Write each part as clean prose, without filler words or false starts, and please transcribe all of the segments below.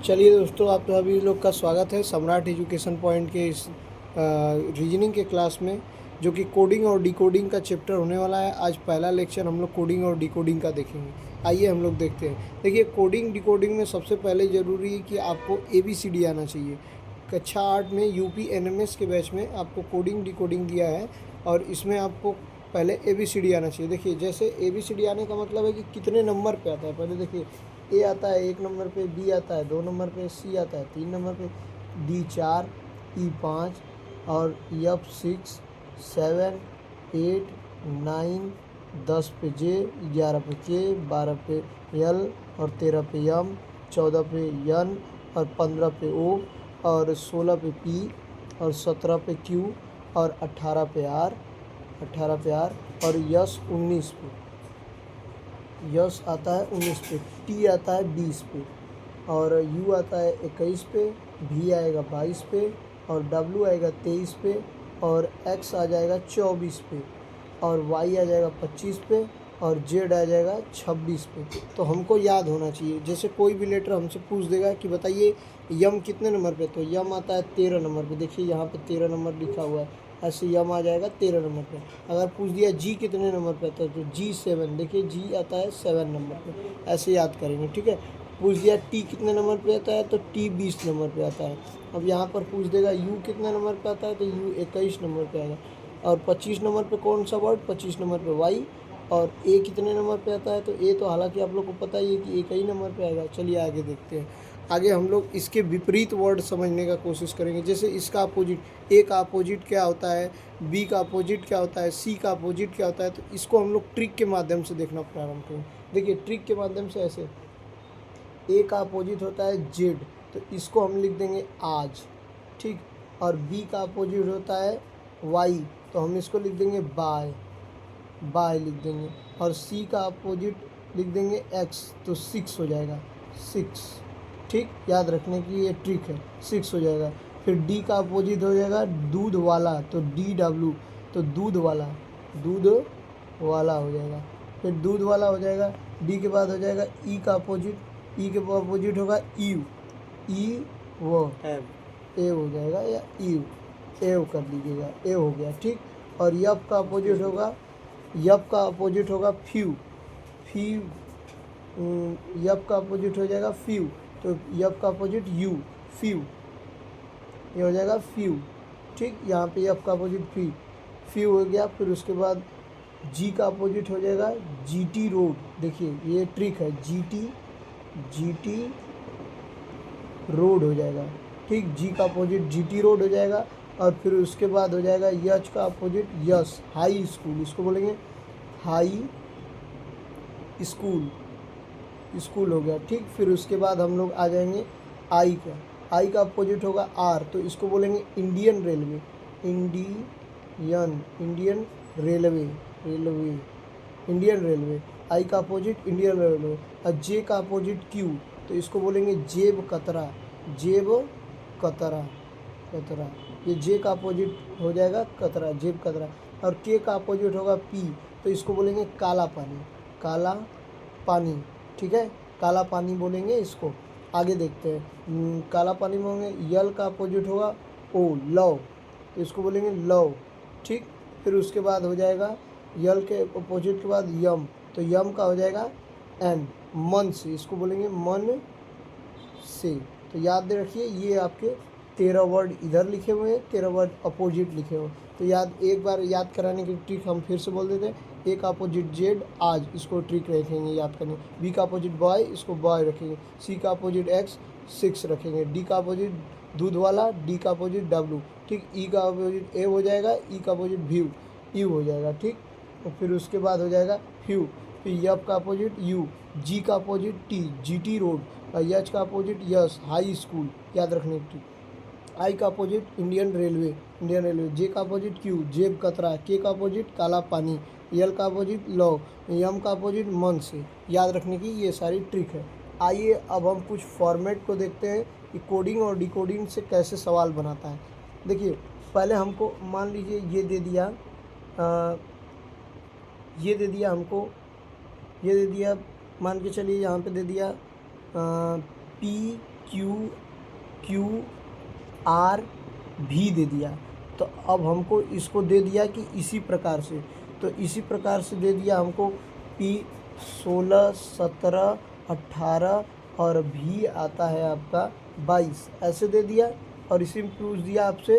चलिए दोस्तों, आप सभी लोग का स्वागत है सम्राट एजुकेशन पॉइंट के इस रीजनिंग के क्लास में, जो कि कोडिंग और डिकोडिंग का चैप्टर होने वाला है। आज पहला लेक्चर हम लोग कोडिंग और डिकोडिंग का देखेंगे। आइए हम लोग देखते हैं। देखिए, कोडिंग डिकोडिंग में सबसे पहले ज़रूरी है कि आपको ABCD आना चाहिए। कक्षा 8 में UP NMS के बैच में आपको कोडिंग डिकोडिंग दिया है, और इसमें आपको पहले ABCD आना चाहिए। देखिए, जैसे ABCD आने का मतलब है कि कितने नंबर पे आता है। पहले देखिए, ए आता है 1 नंबर पे, बी आता है 2 नंबर पे, सी आता है 3 नंबर पे, डी 4, ई 5 और एफ 6, 7, 8, 9, 10 पे जे, 11 पे के, 12 पे एल और 13 पे एम, 14 पे एन और 15 पे ओ और 16 पे पी और 17 पे क्यू और 18 पे आर और यस 19 पे। यस आता है 19 पे, टी आता है 20 पे और यू आता है 21 पे, भी आएगा 22 पे और डब्लू आएगा 23 पे और एक्स आ जाएगा 24 पे और वाई आ जाएगा 25 पे और जेड आ जाएगा 26 पे। तो हमको याद होना चाहिए। जैसे कोई भी लेटर हमसे पूछ देगा कि बताइए यम कितने नंबर पे, तो यम आता है 13 नंबर पे। देखिए यहाँ पे 13 नंबर लिखा हुआ है, ऐसे यम आ जाएगा 13 नंबर पे। अगर पूछ दिया जी कितने नंबर पे आता है, तो जी 7, देखिए जी आता है 7 नंबर पे, ऐसे याद करेंगे। ठीक है। पूछ दिया टी कितने नंबर पे आता है, तो टी 20 नंबर पे आता है। अब यहाँ पर पूछ देगा यू कितने नंबर पे आता है, तो यू 21 नंबर पे आएगा। और 25 नंबर पे कौन सा वर्ड, 25 नंबर पे वाई। और ए कितने नंबर पे आता है, तो ए तो हालांकि आप लोग को पता ही है कि एक ही नंबर पे आएगा। चलिए आगे देखते हैं। आगे हम लोग इसके विपरीत वर्ड समझने का कोशिश करेंगे। जैसे इसका अपोजिट, ए का अपोजिट क्या होता है, बी का अपोजिट क्या होता है, सी का अपोजिट क्या होता है, तो इसको हम लोग ट्रिक के माध्यम से देखना प्रारंभ करेंगे। देखिए ट्रिक के माध्यम से ऐसे, ए का अपोजिट होता है जेड, तो इसको हम लिख देंगे आज। ठीक। और बी का अपोजिट होता है वाई, तो हम इसको लिख देंगे बाय, बाय लिख देंगे। और सी का अपोजिट लिख देंगे एक्स, तो 6 हो जाएगा, 6। ठीक, याद रखने की ये ट्रिक है, 6 हो जाएगा। फिर डी का अपोजिट हो जाएगा दूध वाला, तो DW, तो दूध वाला, दूध वाला हो जाएगा। फिर दूध वाला हो जाएगा। डी के बाद हो जाएगा ई का अपोजिट, ई के अपोजिट होगा यू, ई वो ए हो जाएगा, या यू एव कर लीजिएगा, ए हो गया। ठीक। और यप का अपोजिट होगा, यप का अपोजिट होगा फ्यू, फ्यू। यप का अपोजिट हो जाएगा फ्यू, तो यप का अपोजिट यू, फ्यू, ये हो जाएगा फ्यू। ठीक, यहाँ पे यप का अपोजिट फ्यू हो गया। फिर उसके बाद जी का अपोजिट हो जाएगा GT रोड। देखिए ये ट्रिक है, GT रोड हो जाएगा। ठीक, जी का अपोजिट GT रोड हो जाएगा। और फिर उसके बाद हो जाएगा यच का अपोजिट यस, हाई स्कूल, इसको बोलेंगे हाई स्कूल, स्कूल हो गया। ठीक, फिर उसके बाद हम लोग आ जाएंगे आई का अपोजिट होगा आर, तो इसको बोलेंगे इंडियन रेलवे, इंडियन रेलवे। आई का अपोजिट इंडियन रेलवे। और जे का अपोजिट क्यू, तो इसको बोलेंगे जेब कतरा, जेब कतरा। ये जे का अपोजिट हो जाएगा कतरा, जेब कतरा। और के का अपोजिट होगा पी, तो इसको बोलेंगे काला पानी। ठीक है, काला पानी बोलेंगे इसको। आगे देखते हैं। काला पानी बोलेंगे। यल का अपोजिट होगा ओ, लव, तो इसको बोलेंगे लव। ठीक, फिर उसके बाद हो जाएगा यल के अपोजिट के बाद यम, तो यम का हो जाएगा एन, मन से, इसको बोलेंगे मन से। तो याद रखिए, ये आपके 13 वर्ड इधर लिखे हुए हैं, 13 वर्ड अपोजिट लिखे हुए हैं। तो एक बार याद कराने की ट्रिक हम फिर से बोल देते हैं। ए का अपोजिट जेड आज, इसको ट्रिक रखेंगे याद करने। बी का अपोजिट बॉय, इसको बॉय रखेंगे। सी का अपोजिट एक्स, 6 रखेंगे। डी का अपोजिट दूध वाला, डी का अपोजिट डब्लू। ठीक, ई का अपोजिट ए हो जाएगा, ई का अपोजिट व्यू, यू हो जाएगा। ठीक, और फिर उसके बाद हो जाएगा फ्यू। फिर यप का अपोजिट यू, जी का अपोजिट टी, GT रोड। यच का अपोजिट यस, हाई स्कूल, याद रखने की। आई का अपोजिट इंडियन रेलवे, जे का अपोजिट क्यू, जेब कतरा। के का अपोजिट काला पानी। यल का अपोजिट लौ। यम का अपोजिट मन से। याद रखने की ये सारी ट्रिक है। आइए अब हम कुछ फॉर्मेट को देखते हैं कि कोडिंग और डिकोडिंग से कैसे सवाल बनाता है। देखिए, पहले हमको मान लीजिए ये दे दिया, हमको ये दे दिया, मान के चलिए यहाँ पे दे दिया P क्यू आर भी दे दिया। तो अब हमको इसको दे दिया कि इसी प्रकार से, तो इसी प्रकार से दे दिया हमको P 16, 17, 18 और भी आता है आपका 22, ऐसे दे दिया। और इसी में पूछ दिया आपसे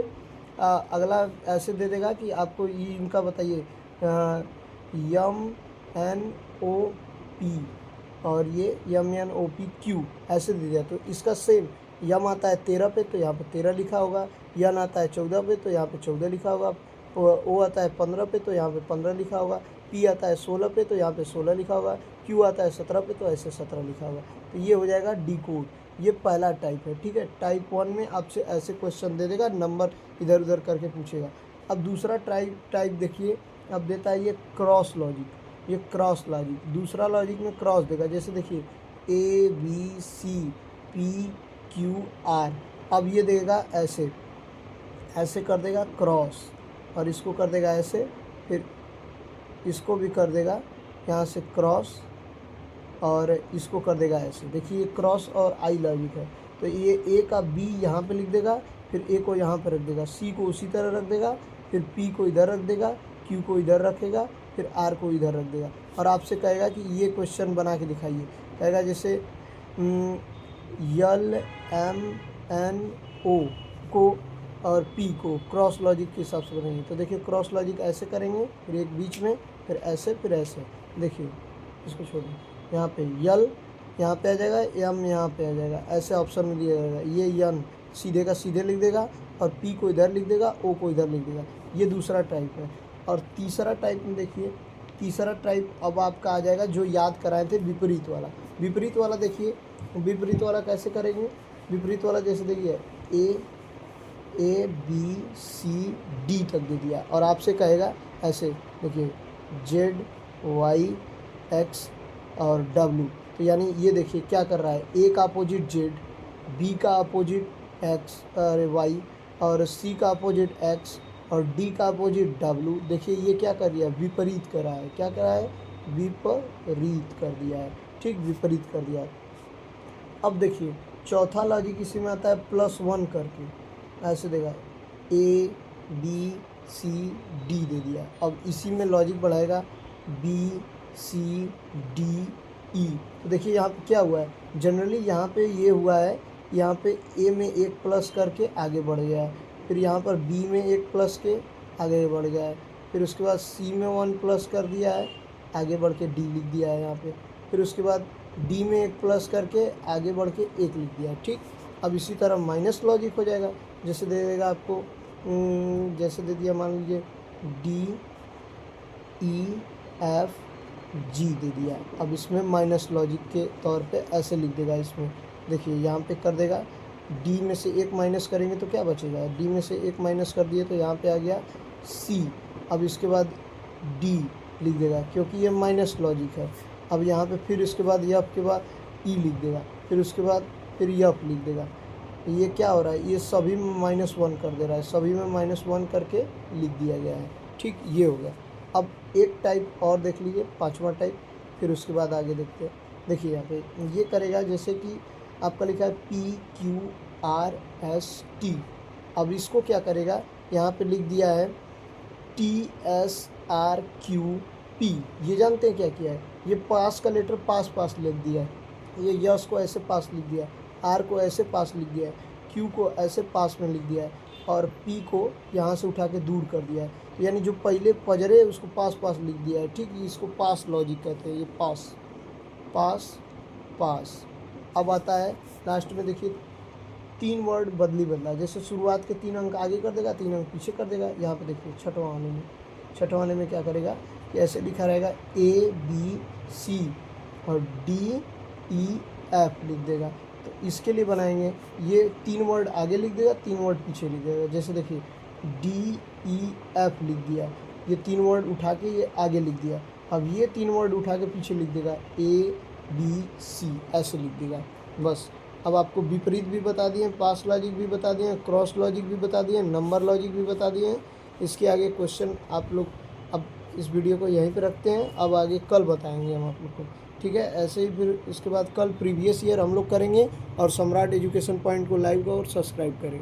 अगला ऐसे दे देगा कि आपको ये इनका बताइए MNOP और ये MNOPQ ऐसे दे दिया। तो इसका सेम यम आता है 13 पे तो यहाँ पे 13 लिखा होगा, यन आता है 14 पे तो यहाँ पे 14 लिखा होगा, ओ आता है 15 पे तो यहाँ पे 15 लिखा होगा, पी आता है 16 पे तो यहाँ पे 16 लिखा होगा, क्यू आता है 17 पे तो ऐसे 17 लिखा होगा। तो ये हो जाएगा डी कोड। ये पहला टाइप है, ठीक है। टाइप 1 में आपसे ऐसे क्वेश्चन दे देगा, नंबर इधर उधर करके पूछेगा। अब दूसरा टाइप देखिए, अब देता है ये क्रॉस लॉजिक, ये क्रॉस लॉजिक। दूसरा लॉजिक में क्रॉस देगा, जैसे देखिए ABCPQR। अब ये देगा ऐसे, ऐसे कर देगा क्रॉस, और इसको कर देगा ऐसे, फिर इसको भी कर देगा यहाँ से क्रॉस, और इसको कर देगा ऐसे। देखिए क्रॉस और आई लॉजिक है। तो ये ए का बी यहाँ पे लिख देगा, फिर ए को यहाँ पे रख देगा, सी को उसी तरह रख देगा, फिर पी को इधर रख देगा, क्यू को इधर रखेगा, फिर आर को इधर रख देगा। और आपसे कहेगा कि ये क्वेश्चन बना के दिखाइए। कहेगा जैसे LMNO को और पी को क्रॉस लॉजिक के हिसाब से बनाएंगे। तो देखिए क्रॉस लॉजिक ऐसे करेंगे, फिर एक बीच में, फिर ऐसे, फिर ऐसे। देखिए इसको छोड़िए, यहाँ पे यल यहाँ पे आ जाएगा, एम यहाँ पे आ जाएगा, ऐसे ऑप्शन में दिया जाएगा। ये यन सीधे का सीधे लिख देगा, और पी को इधर लिख देगा, ओ को इधर लिख देगा। ये दूसरा टाइप है। और तीसरा टाइप में देखिए, तीसरा टाइप अब आपका आ जाएगा जो याद कराए थे, विपरीत वाला। विपरीत वाला देखिए, विपरीत वाला कैसे करेंगे। विपरीत वाला जैसे देखिए ABCD तक दे दिया, और आपसे कहेगा ऐसे, देखिए ZYX और W। तो यानी ये देखिए क्या कर रहा है, ए का अपोजिट Z, बी का अपोजिट X और Y, और सी का अपोजिट X और डी का अपोजिट W। देखिए ये क्या कर दिया, विपरीत कर रहा है। क्या कर रहा है, विपरीत कर दिया है, ठीक, विपरीत कर दिया है। अब देखिए चौथा लॉजिक इसी में आता है +1 करके, ऐसे देगा ABCD दे दिया। अब इसी में लॉजिक बढ़ाएगा BCDE। तो देखिए यहाँ पे क्या हुआ है, जनरली यहाँ पे ये हुआ है, यहाँ पे ए में एक प्लस करके आगे बढ़ गया है, फिर यहाँ पर बी में एक प्लस के आगे बढ़ गया है, फिर उसके बाद सी में 1 प्लस कर दिया है, आगे बढ़ के डी लिख दिया है यहाँ पे, फिर उसके बाद डी में एक प्लस करके आगे बढ़ के 1 लिख दिया है, ठीक। अब इसी तरह माइनस लॉजिक हो जाएगा, जैसे दे देगा आपको जैसे दे दिया, मान लीजिए DEFG दे दिया। अब इसमें माइनस लॉजिक के तौर पे ऐसे लिख देगा। इसमें देखिए यहाँ पे कर देगा, डी में से 1 माइनस करेंगे तो क्या बचेगा, डी में से 1 माइनस कर दिए तो यहाँ पे आ गया सी। अब इसके बाद डी लिख देगा क्योंकि ये माइनस लॉजिक है। अब यहाँ पे फिर इसके बाद यफ के बाद ई लिख देगा, फिर उसके बाद फिर यफ लिख देगा। ये क्या हो रहा है, ये सभी में -1 कर दे रहा है, सभी में -1 करके लिख दिया गया है, ठीक, ये हो गया। अब एक टाइप और देख लीजिए, पांचवा टाइप, फिर उसके बाद आगे देखते हैं। देखिए यहाँ पे ये करेगा, जैसे कि आपका लिखा है PQRST। अब इसको क्या करेगा, यहाँ पे लिख दिया है TSRQP। ये जानते हैं क्या किया है, ये पास का लेटर पास लिख दिया है, ये यस को ऐसे पास लिख दिया है, आर को ऐसे पास लिख दिया है, क्यू को ऐसे पास में लिख दिया है, और पी को यहाँ से उठा के दूर कर दिया है। यानी जो पहले पजरे उसको पास लिख दिया है, ठीक। इसको पास लॉजिक कहते हैं, ये पास। अब आता है लास्ट में, देखिए 3 वर्ड बदला, जैसे शुरुआत के 3 अंक आगे कर देगा, 3 अंक पीछे कर देगा। यहाँ पे देखिए छठवां वाले में क्या करेगा कि ऐसे लिखा रहेगा ABC और DEF लिख देगा। तो इसके लिए बनाएंगे, ये 3 वर्ड आगे लिख देगा, 3 वर्ड पीछे लिख देगा। जैसे देखिए DEF लिख दिया, ये 3 वर्ड उठा के ये आगे लिख दिया। अब ये 3 वर्ड उठा के पीछे लिख देगा ABC, ऐसे लिख देगा। बस अब आपको विपरीत भी बता दिए, पास लॉजिक भी बता दिए, क्रॉस लॉजिक भी बता दिए, नंबर लॉजिक भी बता दिए। इसके आगे क्वेश्चन आप लोग अब इस वीडियो को यहीं पे रखते हैं, अब आगे कल बताएंगे हम आप लोग को। ठीक है। ऐसे ही फिर इसके बाद कल प्रीवियस ईयर हम लोग करेंगे और सम्राट एजुकेशन पॉइंट को लाइव और सब्सक्राइब करें।